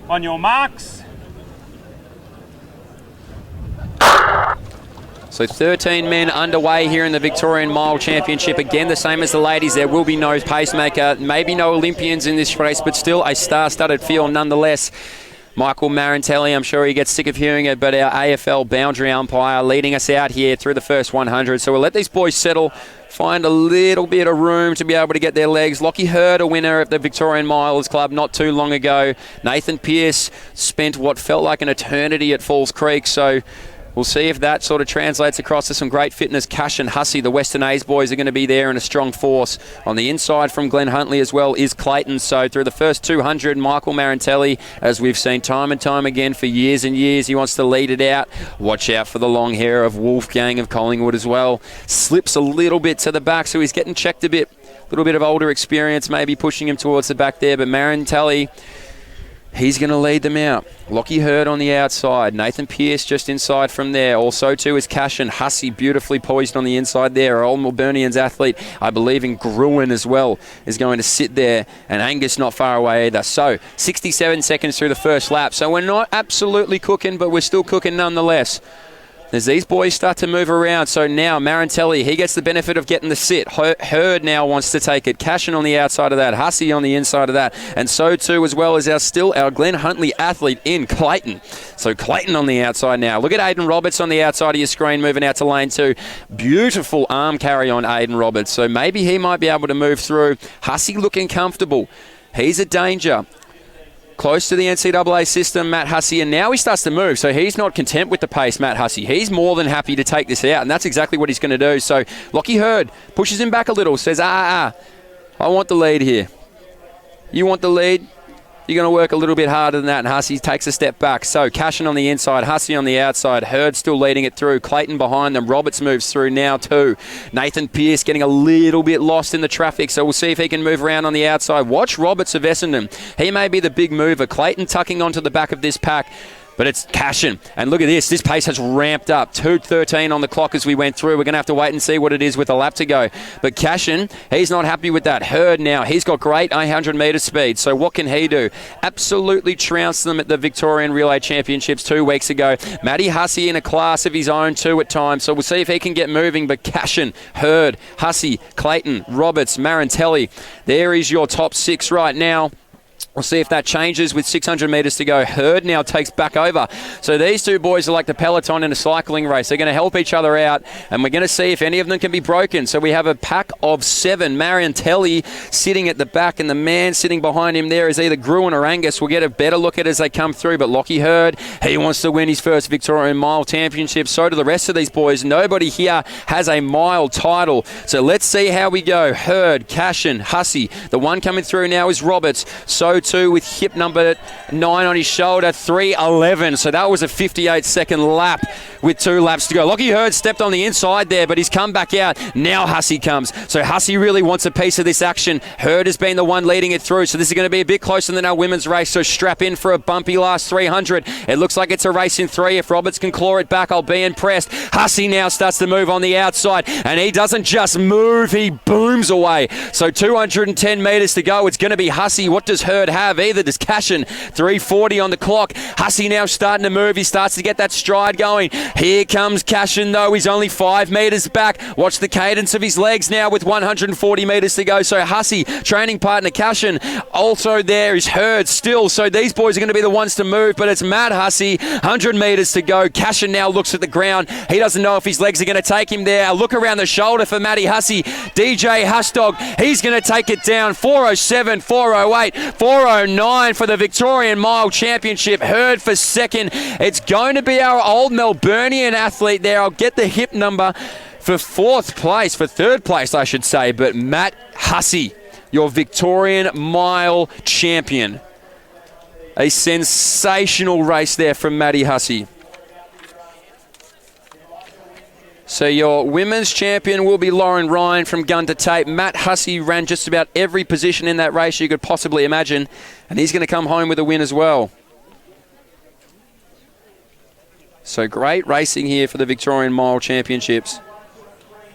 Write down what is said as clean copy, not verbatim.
On your marks. So 13 men underway here in the Victorian Mile Championship. Again, the same as the ladies. There will be no pacemaker, maybe no Olympians in this race, but still a star-studded field nonetheless. Michael Marantelli, I'm sure he gets sick of hearing it, but our AFL boundary umpire leading us out here through the first 100. So we'll let these boys settle, find a little bit of room to be able to get their legs. Lockie Hurd, a winner at the Victorian Milers Club not too long ago. Nathan Pearce spent what felt like an eternity at Falls Creek, so we'll see if that sort of translates across to some great fitness. Cash and Hussey, the Western A's boys, are going to be there in a strong force. On the inside from Glenn Huntley as well is Clayton. So through the first 200, Michael Marantelli, as we've seen time and time again for years and years, he wants to lead it out. Watch out for the long hair of Wolfgang of Collingwood as well. Slips a little bit to the back, so he's getting checked a bit. A little bit of older experience maybe pushing him towards the back there, but Marantelli, he's going to lead them out. Lockie Hurd on the outside. Nathan Pearce just inside from there. Also, too, is Cash and Hussey, beautifully poised on the inside there. Our old Melburnians athlete, I believe in Gruen as well, is going to sit there. And Angus not far away either. So, 67 seconds through the first lap. So, we're not absolutely cooking, but we're still cooking nonetheless. As these boys start to move around. So now Marantelli, he gets the benefit of getting the sit. Hurd now wants to take it. Cashin on the outside of that. Hussey on the inside of that. And so too as well as our Glenn Huntley athlete in Clayton. So Clayton on the outside now. Look at Aidan Roberts on the outside of your screen moving out to lane 2. Beautiful arm carry on Aidan Roberts. So maybe he might be able to move through. Hussey looking comfortable. He's a danger. Close to the NCAA system, Matt Hussey, and now he starts to move, so he's not content with the pace, Matt Hussey. He's more than happy to take this out, and that's exactly what he's going to do. So Lockie Hurd pushes him back a little, says, I want the lead here. You want the lead? You're going to work a little bit harder than that, and Hussey takes a step back. So Cashin on the inside, Hussey on the outside, Hurd still leading it through, Clayton behind them, Roberts moves through now too. Nathan Pearce getting a little bit lost in the traffic, so we'll see if he can move around on the outside. Watch Roberts of Essendon. He may be the big mover. Clayton tucking onto the back of this pack. But it's Cashin. And look at this. This pace has ramped up. 2:13 on the clock as we went through. We're going to have to wait and see what it is with a lap to go. But Cashin, he's not happy with that. Hurd now, he's got great 800 metre speed. So what can he do? Absolutely trounced them at the Victorian Relay Championships 2 weeks ago. Matty Hussey in a class of his own too at times. So we'll see if he can get moving. But Cashin, Hurd, Hussey, Clayton, Roberts, Marantelli. There is your top 6 right now. We'll see if that changes with 600 metres to go. Hurd now takes back over. So these two boys are like the peloton in a cycling race. They're going to help each other out, and we're going to see if any of them can be broken. So we have a pack of 7. Marantelli sitting at the back, and the man sitting behind him there is either Gruen or Angus. We'll get a better look at it as they come through. But Lockie Hurd, he wants to win his first Victorian Mile Championship. So do the rest of these boys. Nobody here has a mile title. So let's see how we go. Hurd, Cashin, Hussey. The one coming through now is Roberts. So too with hip number 9 on his shoulder, 3:11. So that was a 58-second lap with 2 laps to go. Lockie Hurd stepped on the inside there, but he's come back out. Now Hussey comes. So Hussey really wants a piece of this action. Hurd has been the one leading it through, so this is going to be a bit closer than our women's race. So strap in for a bumpy last 300. It looks like it's a race in 3. If Roberts can claw it back, I'll be impressed. Hussey now starts to move on the outside, and he doesn't just move, he booms away. So 210 metres to go. It's going to be Hussey. What does Hurd have? Either does Cashin. 3:40 on the clock. Hussey now starting to move. He starts to get that stride going. Here comes Cashin, though. He's only 5 metres back. Watch the cadence of his legs now with 140 metres to go. So Hussey, training partner Cashin. Also there is Hurd still. So these boys are going to be the ones to move, but it's Matt Hussey. 100 metres to go. Cashin now looks at the ground. He doesn't know if his legs are going to take him there. A look around the shoulder for Matty Hussey. DJ Hustog, he's going to take it down. 4:07, 4:08, 4:09 for the Victorian Mile Championship. Hurd for second. It's going to be our old Melburnian athlete there. I'll get the hip number for third place, I should say. But Matt Hussey, your Victorian Mile Champion. A sensational race there from Matty Hussey. So your women's champion will be Lauren Ryan from gun to tape. Matt Hussey ran just about every position in that race you could possibly imagine, and he's going to come home with a win as well. So great racing here for the Victorian Mile Championships.